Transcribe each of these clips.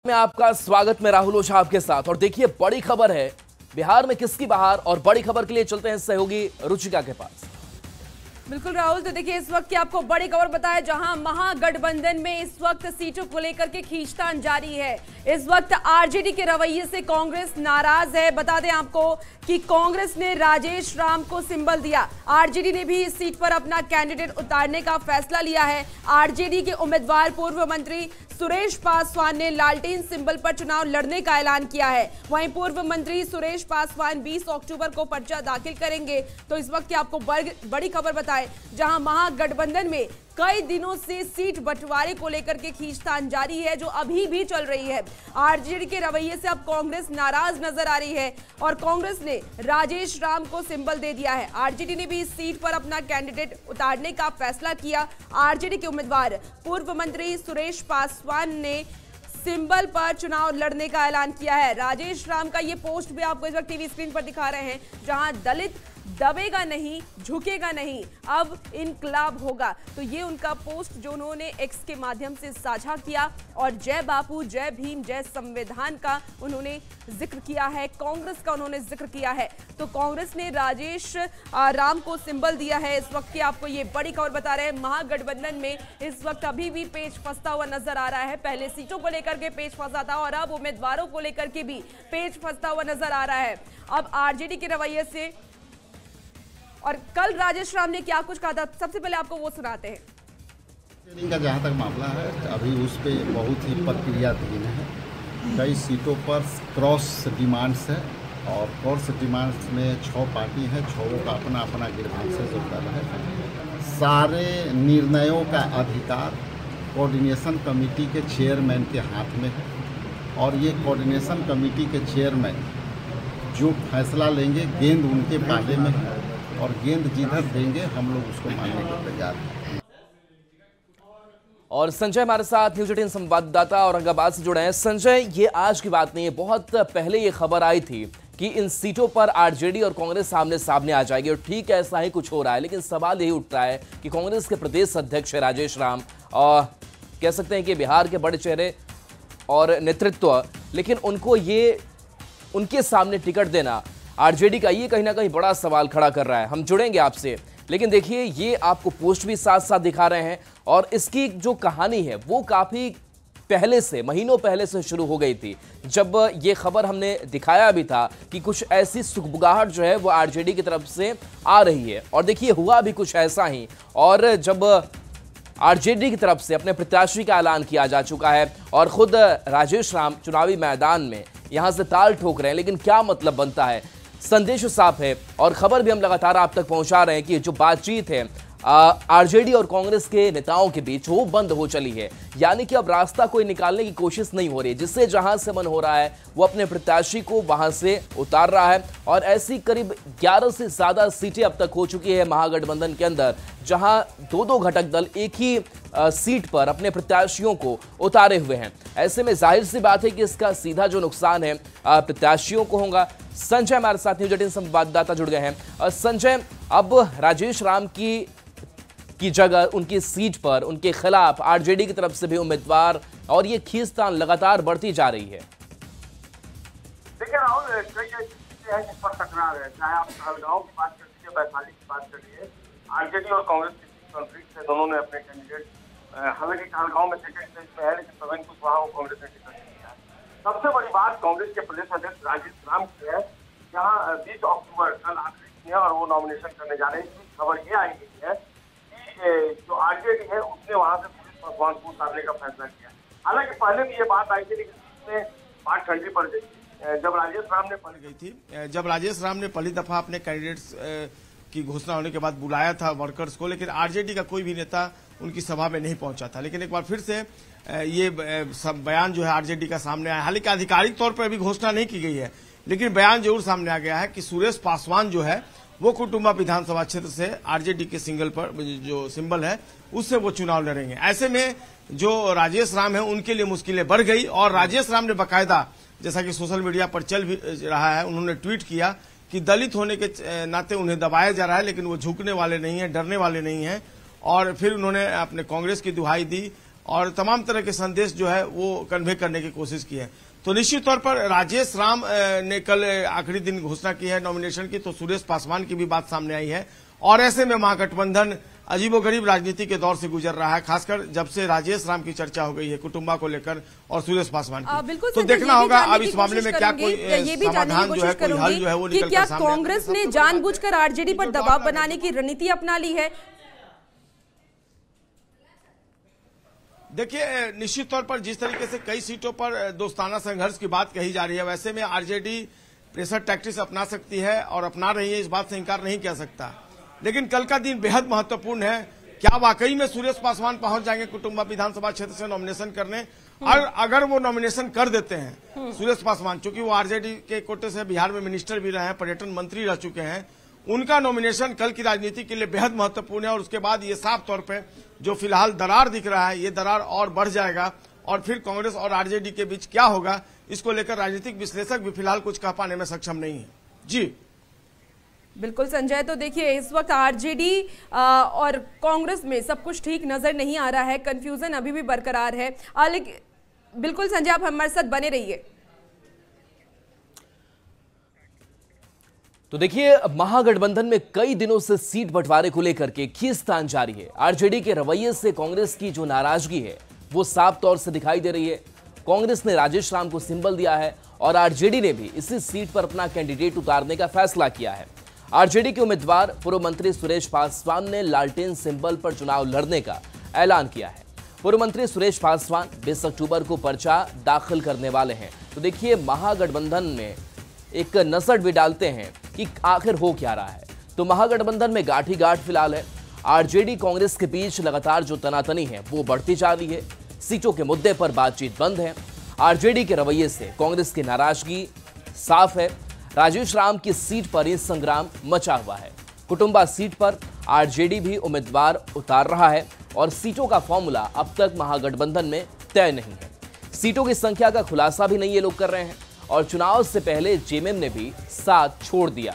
में आपका स्वागत। मैं राहुल ओझा आपके साथ। और देखिए, बड़ी खबर है बिहार में किसकी बहार। और बड़ी खबर के लिए चलते हैं सहयोगी रुचिका के पास। बिल्कुल राहुल, तो देखिए इस वक्त की आपको बड़ी खबर बताएं, जहां महागठबंधन में इस वक्त सीटों को लेकर के खींचतान जारी है। इस वक्त आरजेडी के रवैये से कांग्रेस नाराज है। बता दें आपको कि कांग्रेस ने राजेश राम को सिंबल दिया। आरजेडी ने भी इस सीट पर अपना कैंडिडेट उतारने का फैसला लिया है। आरजेडी के उम्मीदवार पूर्व मंत्री सुरेश पासवान ने लालटेन सिंबल पर चुनाव लड़ने का ऐलान किया है। वहीं पूर्व मंत्री सुरेश पासवान 20 अक्टूबर को पर्चा दाखिल करेंगे। तो इस वक्त की आपको बड़ी खबर बताएं, जहां महागठबंधन में कई दिनों से सीट बंटवारे को लेकर के खींचतान जारी है, जो अभी भी चल रही है। आरजेडी के रवैये से अब कांग्रेस नाराज नजर आ रही है और कांग्रेस ने राजेश राम को सिंबल दे दिया है। आरजेडी ने भी इस सीट पर अपना कैंडिडेट उतारने का फैसला किया। आरजेडी के उम्मीदवार पूर्व मंत्री सुरेश पासवान ने सिंबल पर चुनाव लड़ने का ऐलान किया है। राजेश राम का ये पोस्ट भी आपको इस वक्त टीवी स्क्रीन पर दिखा रहे हैं, जहां दलित दबेगा नहीं, झुकेगा नहीं, अब इनकलाब होगा। तो ये उनका पोस्ट जो उन्होंने एक्स के माध्यम से साझा किया और जय बापू, जय भीम, जय संविधान का उन्होंने जिक्र किया है, कांग्रेस का उन्होंने जिक्र किया है। तो कांग्रेस ने राजेश राम को सिंबल दिया है। इस वक्त की आपको ये बड़ी खबर बता रहे हैं, महागठबंधन में इस वक्त अभी भी पेच फंसता हुआ नजर आ रहा है। पहले सीटों को लेकर के पेच फंसा था और अब उम्मीदवारों को लेकर के भी पेच फंसता हुआ नजर आ रहा है। अब आरजेडी के रवैये से, और कल राजेश राम ने क्या कुछ कहा था, सबसे पहले आपको वो सुनाते हैं। ट्रेनिंग का जहाँ तक मामला है, अभी उस पर बहुत ही प्रक्रियाधीन है। कई सीटों पर क्रॉस डिमांड्स है और क्रॉस डिमांड्स में 6 पार्टी है, 6 का अपना अपना ग्रीवांसेस होता है। सारे निर्णयों का अधिकार कोऑर्डिनेशन कमेटी के चेयरमैन के हाथ में है और ये कोऑर्डिनेशन कमेटी के चेयरमैन जो फैसला लेंगे, गेंद उनके पाले में है और गेंद जिधर देंगे हम लोग उसको मानने के तैयार हैं। और संजय हमारे साथ न्यूज 18 संवाददाता औरंगाबाद से जुड़े हैं। संजय, ये आज की बात नहीं है, बहुत पहले ये खबर आई थी कि इन सीटों पर आरजेडी और कांग्रेस सामने सामने आ जाएगी और ठीक ऐसा ही कुछ हो रहा है। लेकिन सवाल यही उठता है कि कांग्रेस के प्रदेश अध्यक्ष राजेश राम, और कह सकते हैं कि बिहार के बड़े चेहरे और नेतृत्व, लेकिन उनको ये उनके सामने टिकट देना आरजेडी का ये कहीं ना कहीं बड़ा सवाल खड़ा कर रहा है। हम जुड़ेंगे आपसे, लेकिन देखिए ये आपको पोस्ट भी साथ साथ दिखा रहे हैं और इसकी जो कहानी है वो काफ़ी पहले से, महीनों पहले से शुरू हो गई थी। जब ये खबर हमने दिखाया भी था कि कुछ ऐसी सुगबुगाहट जो है वो आरजेडी की तरफ से आ रही है और देखिए हुआ भी कुछ ऐसा ही। और जब आरजेडी की तरफ से अपने प्रत्याशी का ऐलान किया जा चुका है और खुद राजेश राम चुनावी मैदान में यहां से ताल ठोक रहे हैं, लेकिन क्या मतलब बनता है, संदेश साफ है और खबर भी हम लगातार आप तक पहुंचा रहे हैं कि जो बातचीत है आरजेडी और कांग्रेस के नेताओं के बीच वो बंद हो चली है। यानी कि अब रास्ता कोई निकालने की कोशिश नहीं हो रही है, जिससे जहां से मन हो रहा है वो अपने प्रत्याशी को वहां से उतार रहा है। और ऐसी करीब 11 से ज्यादा सीटें अब तक हो चुकी है महागठबंधन के अंदर, जहां दो घटक दल एक ही सीट पर अपने प्रत्याशियों को उतारे हुए हैं। ऐसे में जाहिर सी बात है कि इसका सीधा जो नुकसान है प्रत्याशियों को होगा। संजय हमारे साथ न्यूज 18 संवाददाता जुड़ गए हैं। संजय, अब राजेश राम की जगह उनकी सीट पर उनके खिलाफ आरजेडी की तरफ से भी उम्मीदवार और ये खींचतान लगातार बढ़ती जा रही है। देखिए राहुल, कई चीजें हैं जिस पर टकरार है, चाहे आप कहलगांव की बात कर लीजिए, वैशाली की बात करिए। आरजेडी और कांग्रेस की सीट कॉन्फ्लिक्ट से दोनों ने अपने कैंडिडेट, हालांकि कहलगांव में सेकंड स्टेज पे है, लेकिन प्रवीण कुशवाहा को कांग्रेस ने टिकट दिया है। सबसे बड़ी बात कांग्रेस के प्रदेश अध्यक्ष राजेश राम की है, जहाँ 20 अक्टूबर कल आखिरी दिन है और वो नॉमिनेशन करने जा रहे हैं। खबर ये आई है जो आरजेडी है उसने वहां से सुरेश पासवान को उतारने का फैसला किया। हालांकि पहले भी ये बात आई थी, लेकिन इसमें बात ठंडी पड़ गई जब राजेश राम ने पहली दफा अपने कैंडिडेट्स की घोषणा होने के बाद बुलाया था वर्कर्स को, लेकिन आरजेडी का कोई भी नेता उनकी सभा में नहीं पहुंचा था। लेकिन एक बार फिर से ये सब बयान जो है आरजेडी का सामने आया। हालांकि आधिकारिक तौर पर अभी घोषणा नहीं की गई है, लेकिन बयान जरूर सामने आ गया है कि सुरेश पासवान जो है वो कुटुंबा विधानसभा क्षेत्र से आरजेडी के सिंगल पर जो सिंबल है उससे वो चुनाव लड़ेंगे। ऐसे में जो राजेश राम है उनके लिए मुश्किलें बढ़ गई और राजेश राम ने बाकायदा, जैसा कि सोशल मीडिया पर चल भी रहा है, उन्होंने ट्वीट किया कि दलित होने के नाते उन्हें दबाया जा रहा है, लेकिन वो झुकने वाले नहीं है, डरने वाले नहीं है। और फिर उन्होंने अपने कांग्रेस की दुहाई दी और तमाम तरह के संदेश जो है वो कन्वे करने की कोशिश की है। तो निश्चित तौर पर राजेश राम ने कल आखिरी दिन घोषणा की है नॉमिनेशन की, तो सुरेश पासवान की भी बात सामने आई है। और ऐसे में महागठबंधन अजीबोगरीब राजनीति के दौर से गुजर रहा है, खासकर जब से राजेश राम की चर्चा हो गई है कुटुंबा को लेकर और सुरेश पासवान की। तो देखना होगा अब इस मामले में क्या कोई समाधान जो है, कोई हल जो है वो निकल कर सामने। कांग्रेस ने जानबूझकर आरजेडी पर दबाव बनाने की रणनीति अपना ली है? देखिए, निश्चित तौर पर जिस तरीके से कई सीटों पर दोस्ताना संघर्ष की बात कही जा रही है, वैसे में आरजेडी प्रेशर टैक्टिक्स अपना सकती है और अपना रही है, इस बात से इंकार नहीं किया सकता। लेकिन कल का दिन बेहद महत्वपूर्ण है। क्या वाकई में सुरेश पासवान पहुंच जाएंगे कुटुंबा विधानसभा क्षेत्र से नॉमिनेशन करने? और अगर वो नॉमिनेशन कर देते हैं सुरेश पासवान, चूंकि वो आरजेडी के कोटे से बिहार में मिनिस्टर भी रहे हैं, पर्यटन मंत्री रह चुके हैं, उनका नॉमिनेशन कल की राजनीति के लिए बेहद महत्वपूर्ण है। और उसके बाद ये साफ तौर पर जो फिलहाल दरार दिख रहा है, ये दरार और बढ़ जाएगा और फिर कांग्रेस और आरजेडी के बीच क्या होगा, इसको लेकर राजनीतिक विश्लेषक भी फिलहाल कुछ कह पाने में सक्षम नहीं है। जी बिल्कुल संजय, तो देखिए इस वक्त आरजेडी और कांग्रेस में सब कुछ ठीक नजर नहीं आ रहा है, कंफ्यूजन अभी भी बरकरार है। लेकिन बिल्कुल संजय, आप हमारे साथ बने रहिए। तो देखिए, महागठबंधन में कई दिनों से सीट बंटवारे को लेकर के खींचतान जारी है। आरजेडी के रवैये से कांग्रेस की जो नाराजगी है वो साफ तौर से दिखाई दे रही है। कांग्रेस ने राजेश राम को सिंबल दिया है और आरजेडी ने भी इसी सीट पर अपना कैंडिडेट उतारने का फैसला किया है। आरजेडी के उम्मीदवार पूर्व मंत्री सुरेश पासवान ने लालटेन सिंबल पर चुनाव लड़ने का ऐलान किया है। पूर्व मंत्री सुरेश पासवान 20 अक्टूबर को पर्चा दाखिल करने वाले हैं। तो देखिए, महागठबंधन में एक नजर भी डालते हैं कि आखिर हो क्या रहा है। तो महागठबंधन में गाठी गांठ फिलहाल है। आरजेडी कांग्रेस के बीच लगातार जो तनातनी है वो बढ़ती जा रही है। सीटों के मुद्दे पर बातचीत बंद है। आरजेडी के रवैये से कांग्रेस की नाराजगी साफ है। राजेश राम की सीट पर ही संग्राम मचा हुआ है। कुटुंबा सीट पर आरजेडी भी उम्मीदवार उतार रहा है और सीटों का फॉर्मूला अब तक महागठबंधन में तय नहीं है। सीटों की संख्या का खुलासा भी नहीं ये लोग कर रहे हैं और चुनाव से पहले जेएमएम ने भी साथ छोड़ दिया।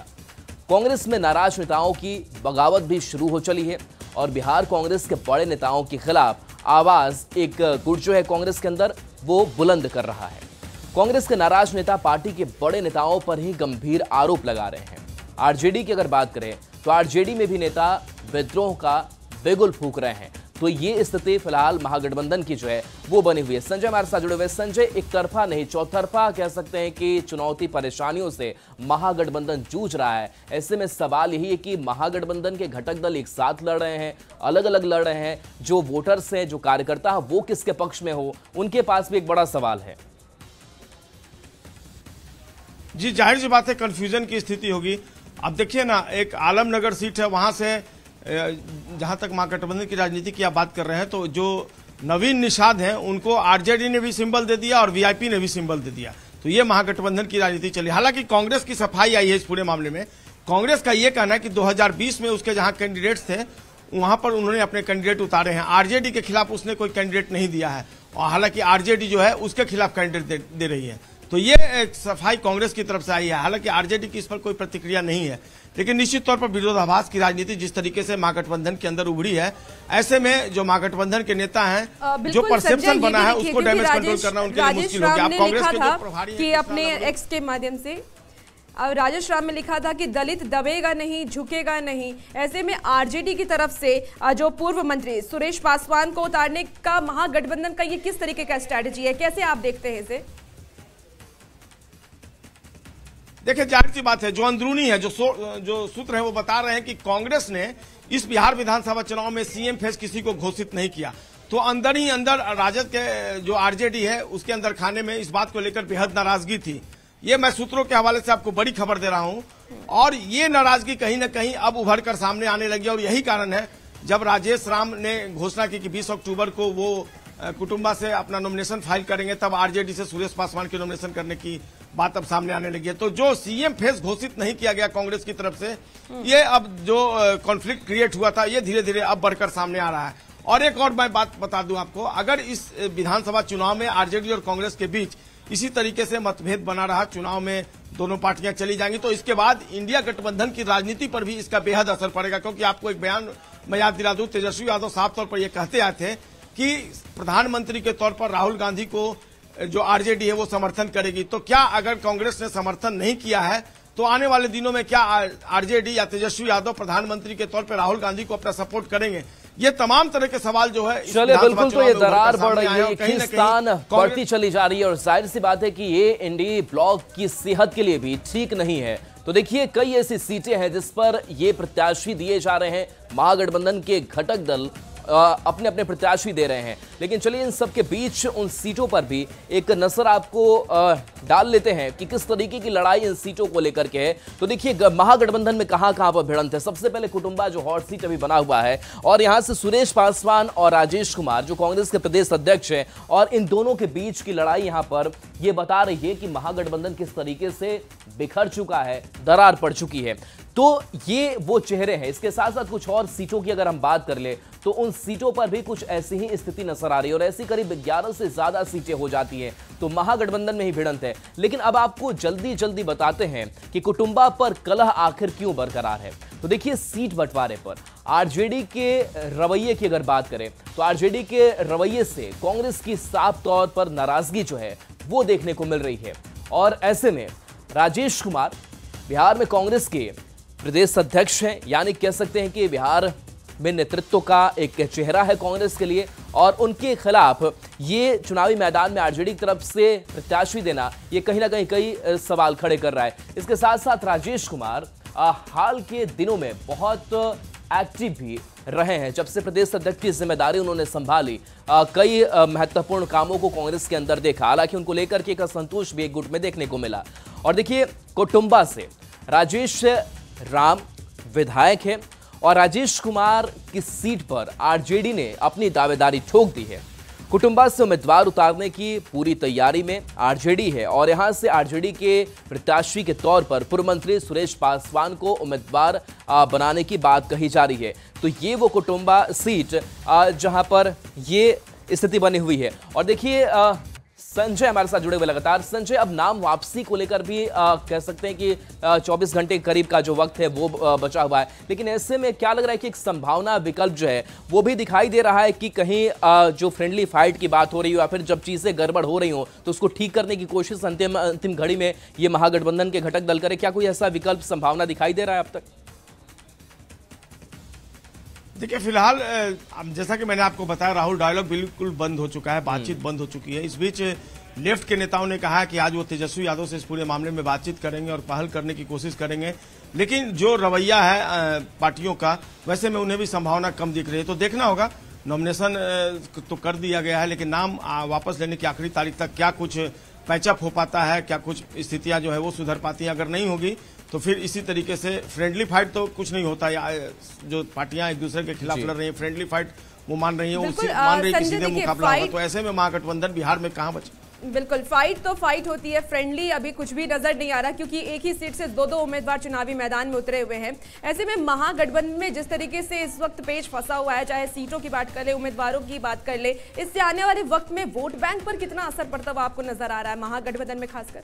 कांग्रेस में नाराज नेताओं की बगावत भी शुरू हो चली है और बिहार कांग्रेस के बड़े नेताओं के खिलाफ आवाज एक गुट जो है कांग्रेस के अंदर वो बुलंद कर रहा है। कांग्रेस के नाराज नेता पार्टी के बड़े नेताओं पर ही गंभीर आरोप लगा रहे हैं। आरजेडी की अगर बात करें तो आरजेडी में भी नेता विद्रोह का बिगुल फूंक रहे हैं। तो ये स्थिति फिलहाल महागठबंधन की जो है वो बनी हुई है। संजय हमारे साथ जुड़े हुए। संजय, एक तरफा नहीं चौतरफा कह सकते हैं कि चुनौती परेशानियों से महागठबंधन जूझ रहा है। ऐसे में सवाल यही है कि महागठबंधन के घटक दल एक साथ लड़ रहे हैं, अलग अलग लड़ रहे हैं। जो वोटर्स हैं, जो कार्यकर्ता है, वो किसके पक्ष में हो, उनके पास भी एक बड़ा सवाल है। जी, जाहिर सी बात है कंफ्यूजन की स्थिति होगी। अब देखिए ना, एक आलमनगर सीट है, वहां से जहां तक महागठबंधन की राजनीति की आप बात कर रहे हैं, तो जो नवीन निषाद हैं उनको आरजेडी ने भी सिंबल दे दिया और वीआईपी ने भी सिंबल दे दिया। तो ये महागठबंधन की राजनीति चली। हालांकि कांग्रेस की सफाई आई है इस पूरे मामले में। कांग्रेस का ये कहना है कि 2020 में उसके जहां कैंडिडेट्स थे वहां पर उन्होंने अपने कैंडिडेट उतारे हैं। आरजेडी के खिलाफ उसने कोई कैंडिडेट नहीं दिया है और हालांकि आरजेडी जो है उसके खिलाफ कैंडिडेट दे रही है। तो ये एक सफाई कांग्रेस की तरफ से आई है। हालांकि आरजेडी की इस पर कोई प्रतिक्रिया नहीं है, लेकिन निश्चित तौर पर विरोधाभास की राजनीति जिस तरीके से महागठबंधन के अंदर उभरी है, ऐसे में जो महागठबंधन के नेता हैं, जो परसेप्शन बना है उसको डैमेज कंट्रोल करना उनके लिए मुश्किल हो गया। आप कांग्रेस के जो प्रभारी कि अपने एक्स के माध्यम से राजेश राम में लिखा था कि दलित दबेगा नहीं, झुकेगा नहीं। ऐसे में आरजेडी की तरफ से जो पूर्व मंत्री सुरेश पासवान को उतारने का महागठबंधन का ये किस तरीके का स्ट्रैटेजी है, कैसे आप देखते हैं इसे? देखिए, जाहिर सी बात है, जो अंदरूनी है, जो सूत्र है वो बता रहे हैं कि कांग्रेस ने इस बिहार विधानसभा चुनाव में सीएम फेस किसी को घोषित नहीं किया। तो अंदर ही अंदर राजद के जो आरजेडी है उसके अंदर खाने में इस बात को लेकर बेहद नाराजगी थी। ये मैं सूत्रों के हवाले से आपको बड़ी खबर दे रहा हूं और ये नाराजगी कहीं ना कहीं अब उभर कर सामने आने लगी और यही कारण है जब राजेश राम ने घोषणा की कि 20 अक्टूबर को वो कुटुंबा से अपना नॉमिनेशन फाइल करेंगे, तब आरजेडी से सुरेश पासवान की नॉमिनेशन करने की बात अब सामने आने लगी है। तो जो सीएम फेस घोषित नहीं किया गया कांग्रेस की तरफ से, ये अब जो कॉन्फ्लिक्ट क्रिएट हुआ था ये धीरे धीरे अब बढ़कर सामने आ रहा है। और एक और मैं बात बता दूं आपको, अगर इस विधानसभा चुनाव में आरजेडी और कांग्रेस के बीच इसी तरीके से मतभेद बना रहा, चुनाव में दोनों पार्टियां चली जाएंगी, तो इसके बाद इंडिया गठबंधन की राजनीति पर भी इसका बेहद असर पड़ेगा। क्योंकि आपको एक बयान मैं याद दिला दूं, तेजस्वी यादव साफ तौर पर यह कहते आए थे कि प्रधानमंत्री के तौर पर राहुल गांधी को जो आरजेडी है वो समर्थन करेगी। तो क्या अगर कांग्रेस ने समर्थन नहीं किया है तो आने वाले दिनों में क्या आरजेडी या तेजस्वी यादव प्रधानमंत्री के तौर पर राहुल गांधी को अपना सपोर्ट करेंगे? ये तमाम तरह के सवाल जो है चलिए, बिल्कुल। तो ये दरार बढ़ रही है, खींचतान बढ़ती चली जा रही है और जाहिर सी बात है कि ये एनडीए ब्लॉक की सेहत के लिए भी ठीक नहीं है। तो देखिए, कई ऐसी सीटें हैं जिस पर ये प्रत्याशी दिए जा रहे हैं, महागठबंधन के घटक दल अपने अपने प्रत्याशी दे रहे हैं। लेकिन चलिए, इन सब के बीच उन सीटों पर भी एक नजर आपको डाल लेते हैं कि किस तरीके की लड़ाई इन सीटों को लेकर के है। तो देखिए, महागठबंधन में कहां कहां पर भिड़ंत है। सबसे पहले कुटुंबा जो हॉट सीट अभी बना हुआ है, और यहां से सुरेश पासवान और राजेश कुमार जो कांग्रेस के प्रदेश अध्यक्ष हैं, और इन दोनों के बीच की लड़ाई यहां पर यह बता रही है कि महागठबंधन किस तरीके से बिखर चुका है, दरार पड़ चुकी है। तो ये वो चेहरे हैं। इसके साथ साथ कुछ और सीटों की अगर हम बात कर ले तो उन सीटों पर भी कुछ ऐसी ही स्थिति नजर आ रही है, और ऐसी करीब 11 से ज्यादा सीटें हो जाती हैं तो महागठबंधन में ही भिड़ंत है। लेकिन अब आपको जल्दी जल्दी बताते हैं कि कुटुंबा पर कलह आखिर क्यों बरकरार है। तो देखिए, सीट बंटवारे पर आरजेडी के रवैये की अगर बात करें तो आरजेडी के रवैये से कांग्रेस की साफ तौर पर नाराजगी जो है वो देखने को मिल रही है। और ऐसे में राजेश कुमार बिहार में कांग्रेस के प्रदेश अध्यक्ष हैं, यानी कह सकते हैं कि बिहार में नेतृत्व का एक चेहरा है कांग्रेस के लिए, और उनके खिलाफ ये चुनावी मैदान में आरजेडी की तरफ से प्रत्याशी देना ये कहीं ना कहीं कई सवाल खड़े कर रहा है। इसके साथ साथ राजेश कुमार हाल के दिनों में बहुत एक्टिव भी रहे हैं। जब से प्रदेश अध्यक्ष की जिम्मेदारी उन्होंने संभाली, कई महत्वपूर्ण कामों को कांग्रेस के अंदर देखा। हालांकि उनको लेकर के एक असंतोष भी एक गुट में देखने को मिला। और देखिए, कुटुंबा से राजेश राम विधायक है, और राजेश कुमार की सीट पर आरजेडी ने अपनी दावेदारी ठोक दी है। कुटुंबा से उम्मीदवार उतारने की पूरी तैयारी में आरजेडी है, और यहां से आरजेडी के प्रत्याशी के तौर पर पूर्व मंत्री सुरेश पासवान को उम्मीदवार बनाने की बात कही जा रही है। तो ये वो कुटुंबा सीट जहां पर ये स्थिति बनी हुई है। और देखिए, संजय हमारे साथ जुड़े हुए लगातार। संजय, अब नाम वापसी को लेकर भी कह सकते हैं कि 24 घंटे के करीब का जो वक्त है वो बचा हुआ है, लेकिन ऐसे में क्या लग रहा है कि एक संभावना विकल्प जो है वो भी दिखाई दे रहा है कि कहीं जो फ्रेंडली फाइट की बात हो रही हो या फिर जब चीजें गड़बड़ हो रही हो तो उसको ठीक करने की कोशिश अंतिम घड़ी में ये महागठबंधन के घटक दल करे। क्या कोई ऐसा विकल्प संभावना दिखाई दे रहा है अब तक? देखिए, फिलहाल जैसा कि मैंने आपको बताया, राहुल डायलॉग बिल्कुल बंद हो चुका है, बातचीत बंद हो चुकी है। इस बीच लेफ्ट के नेताओं ने कहा कि आज वो तेजस्वी यादव से इस पूरे मामले में बातचीत करेंगे और पहल करने की कोशिश करेंगे। लेकिन जो रवैया है पार्टियों का, वैसे में उन्हें भी संभावना कम दिख रही है। तो देखना होगा। नॉमिनेशन तो कर दिया गया है, लेकिन नाम वापस लेने की आखिरी तारीख तक क्या कुछ पैचअप हो पाता है, क्या कुछ स्थितियां जो है वो सुधर पाती हैं। अगर नहीं होगी तो फिर इसी तरीके से फ्रेंडली फाइट तो कुछ नहीं होता। या जो पार्टियां एक दूसरे के खिलाफ लड़ रही हैं, फ्रेंडली फाइट वो मान रही है, मान रही कि सीधे मुकाबला होगा। तो ऐसे में महागठबंधन बिहार में कहां बचे? बिल्कुल, फाइट तो फाइट होती है, फ्रेंडली अभी कुछ भी नजर नहीं आ रहा, क्योंकि एक ही सीट से दो उम्मीदवार चुनावी मैदान में उतरे हुए हैं। ऐसे में महागठबंधन में जिस तरीके से इस वक्त पेच फंसा हुआ है, चाहे सीटों की बात कर ले, उम्मीदवारों की बात कर ले, इससे आने वाले वक्त में वोट बैंक पर कितना असर पड़ता हुआ आपको नजर आ रहा है महागठबंधन में खासकर?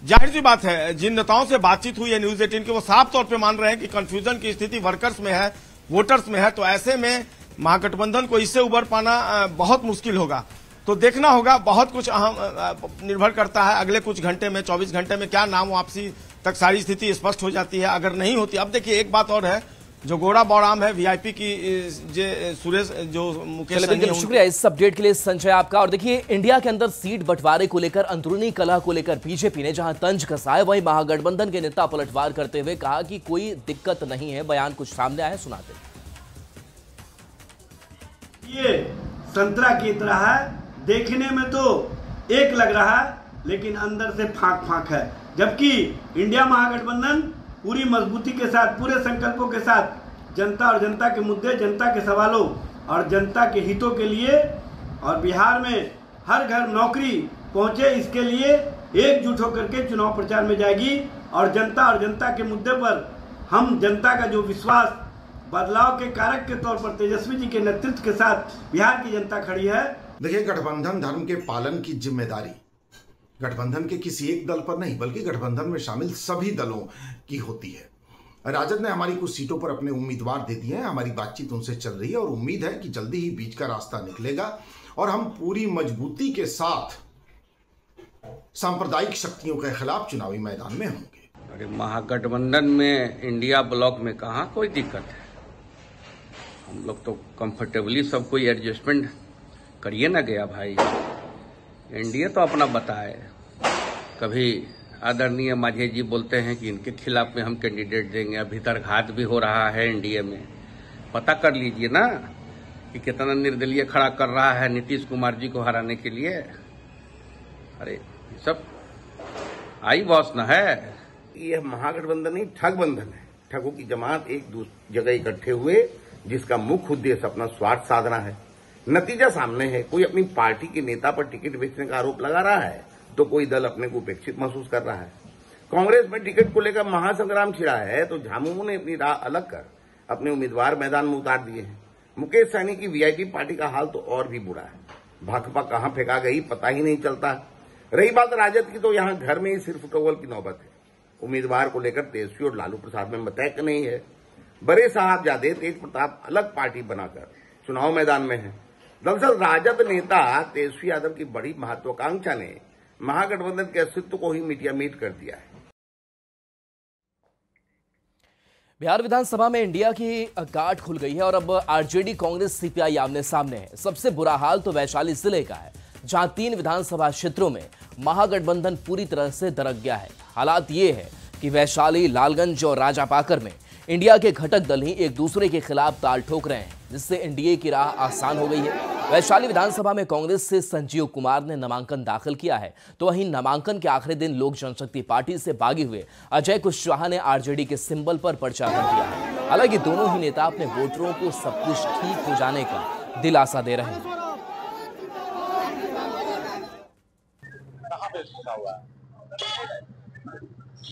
जाहिर सी बात है, जिन नेताओं से बातचीत हुई है न्यूज 18 की, वो साफ तौर पे मान रहे हैं कि कंफ्यूजन की स्थिति वर्कर्स में है, वोटर्स में है। तो ऐसे में महागठबंधन को इससे उबर पाना बहुत मुश्किल होगा। तो देखना होगा, बहुत कुछ अहम निर्भर करता है। अगले कुछ घंटे में, 24 घंटे में क्या नाम वापसी तक सारी स्थिति स्पष्ट हो जाती है। अगर नहीं होती, अब देखिए एक बात और है, जो गोड़ा बौराम है वीआईपी की सुरेश जो मुकेश, शुक्रिया इस अपडेट के लिए संजय आपका। और देखिए, इंडिया के अंदर सीट बंटवारे को लेकर, अंदरूनी कलह को लेकर बीजेपी ने जहां तंज कसा है, वहीं महागठबंधन के नेता पलटवार करते हुए कहा कि कोई दिक्कत नहीं है। बयान कुछ सामने आया, सुनाते। ये संतरा की तरह है, देखने में तो एक लग रहा है लेकिन अंदर से फाक फाक है। जबकि इंडिया महागठबंधन पूरी मजबूती के साथ, पूरे संकल्पों के साथ जनता और जनता के मुद्दे, जनता के सवालों और जनता के हितों के लिए, और बिहार में हर घर नौकरी पहुंचे, इसके लिए एकजुट होकर के चुनाव प्रचार में जाएगी। और जनता के मुद्दे पर हम जनता का जो विश्वास, बदलाव के कारक के तौर पर तेजस्वी जी के नेतृत्व के साथ बिहार की जनता खड़ी है। देखिए, गठबंधन धर्म के पालन की जिम्मेदारी गठबंधन के किसी एक दल पर नहीं, बल्कि गठबंधन में शामिल सभी दलों की होती है। राजद ने हमारी कुछ सीटों पर अपने उम्मीदवार दे दिए हैं। हमारी बातचीत उनसे चल रही है और उम्मीद है कि जल्दी ही बीच का रास्ता निकलेगा और हम पूरी मजबूती के साथ सांप्रदायिक शक्तियों के खिलाफ चुनावी मैदान में होंगे। अरे महागठबंधन में इंडिया ब्लॉक में कहाँ कोई दिक्कत है। हम लोग तो कंफर्टेबली सब कोई एडजस्टमेंट करिए ना गया भाई। एनडीए तो अपना बताए। कभी आदरणीय माझे जी बोलते हैं कि इनके खिलाफ में हम कैंडिडेट देंगे। अब भीतरघात भी हो रहा है एनडीए में। पता कर लीजिए ना कि कितना निर्दलीय खड़ा कर रहा है नीतीश कुमार जी को हराने के लिए। अरे सब आई बॉस न है। यह महागठबंधन नहीं, ठगबंधन है। ठगों की जमात एक दूसरी जगह इकट्ठे हुए, जिसका मुख्य उद्देश्य अपना स्वार्थ साधना है। नतीजा सामने है। कोई अपनी पार्टी के नेता पर टिकट बेचने का आरोप लगा रहा है तो कोई दल अपने को उपेक्षित महसूस कर रहा है। कांग्रेस में टिकट को लेकर महासंग्राम छिड़ा है तो झामुमो ने अपनी राह अलग कर अपने उम्मीदवार मैदान में उतार दिए हैं। मुकेश सहनी की वीआईपी पार्टी का हाल तो और भी बुरा है। भाकपा कहां फेंका गई पता ही नहीं चलता। रही बात राजद की, तो यहां घर में ही सिर्फ टोवल की नौबत है। उम्मीदवार को लेकर तेजस्वी और लालू प्रसाद में मतैक नहीं है। बड़े साहबजादे तेज प्रताप अलग पार्टी बनाकर चुनाव मैदान में है। दरअसल राजद नेता तेजस्वी यादव की बड़ी महत्वाकांक्षा ने महागठबंधन के अस्तित्व को ही मिटिया-मीट कर दिया है। बिहार विधानसभा में इंडिया की गांठ खुल गई है और अब आरजेडी कांग्रेस सीपीआई आमने सामने है। सबसे बुरा हाल तो वैशाली जिले का है, जहां 3 विधानसभा क्षेत्रों में महागठबंधन पूरी तरह से दरक गया है। हालात ये है कि वैशाली, लालगंज और राजापाकर में इंडिया के घटक दल ही एक दूसरे के खिलाफ ताल ठोक रहे हैं, जिससे एनडीए की राह आसान हो गई है। वैशाली विधानसभा में कांग्रेस से संजीव कुमार ने नामांकन दाखिल किया है, तो वहीं नामांकन के आखिरी दिन लोक जनशक्ति पार्टी से भागे हुए अजय कुशवाहा ने आरजेडी के सिंबल पर पर्चा भर दिया है। हालांकि दोनों ही नेता अपने वोटरों को सब कुछ ठीक हो जाने का दिलासा दे रहे हैं।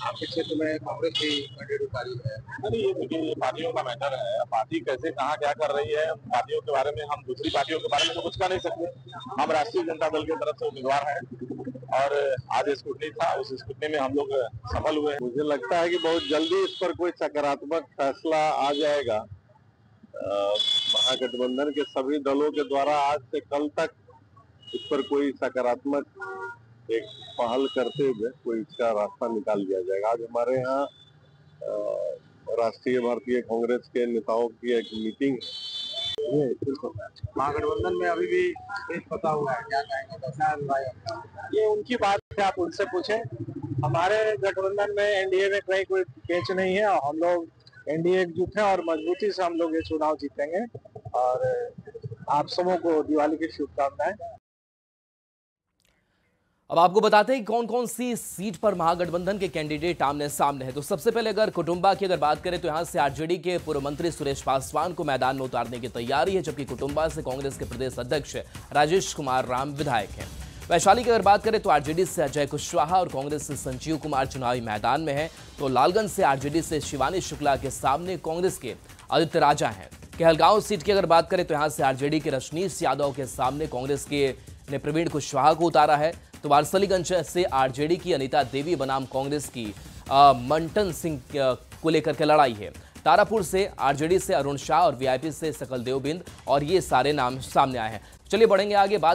आपके क्षेत्र में कांग्रेस की कैंडिडेट उतारी है। नहीं, ये देखिए, ये पार्टियों का मैटर है। पार्टी कैसे कहाँ क्या कर रही है, पार्टियों के बारे में हम दूसरी पार्टियों के बारे में तो कुछ कह नहीं सकते। हम राष्ट्रीय जनता दल की तरफ से उम्मीदवार हैं और आज स्क्रूटनी था, उस स्क्रूटनी में हम लोग सफल हुए। मुझे लगता है कि बहुत जल्दी इस पर कोई सकारात्मक फैसला आ जाएगा। महागठबंधन के सभी दलों के द्वारा आज से कल तक इस पर कोई सकारात्मक एक पहल करते हुए कोई इसका रास्ता निकाल लिया जाएगा। आज हमारे यहाँ राष्ट्रीय भारतीय कांग्रेस के नेताओं की एक मीटिंग है। महागठबंधन में अभी भी नहीं पता हुआ है क्या कहेंगे, ये उनकी बात है, आप उनसे पूछें। हमारे गठबंधन में एनडीए में कहीं कोई पेच नहीं है और हम लोग एनडीए एकजुट है और मजबूती से हम लोग ये चुनाव जीतेंगे। और आप सबों को दिवाली की शुभकामनाएं। अब आपको बताते हैं कि कौन कौन सी सीट पर महागठबंधन के कैंडिडेट आमने सामने हैं। तो सबसे पहले अगर कुटुंबा की बात करें तो यहां से आरजेडी के पूर्व मंत्री सुरेश पासवान को मैदान में उतारने की तैयारी है, जबकि कुटुंबा से कांग्रेस के प्रदेश अध्यक्ष राजेश कुमार राम विधायक हैं। वैशाली की अगर बात करें तो आरजेडी से अजय कुशवाहा और कांग्रेस से संजीव कुमार चुनावी मैदान में है। तो लालगंज से आरजेडी से शिवानी शुक्ला के सामने कांग्रेस के आदित्य राजा हैं। कहलगांव सीट की अगर बात करें तो यहां से आरजेडी के रजनीश यादव के सामने कांग्रेस के ने प्रवीण कुशवाहा को उतारा है। तो वारसलीगंज से आरजेडी की अनीता देवी बनाम कांग्रेस की मंटन सिंह को लेकर के लड़ाई है। तारापुर से आरजेडी से अरुण शाह और वीआईपी से सकल देवबिंद, और ये सारे नाम सामने आए हैं। चलिए बढ़ेंगे आगे बात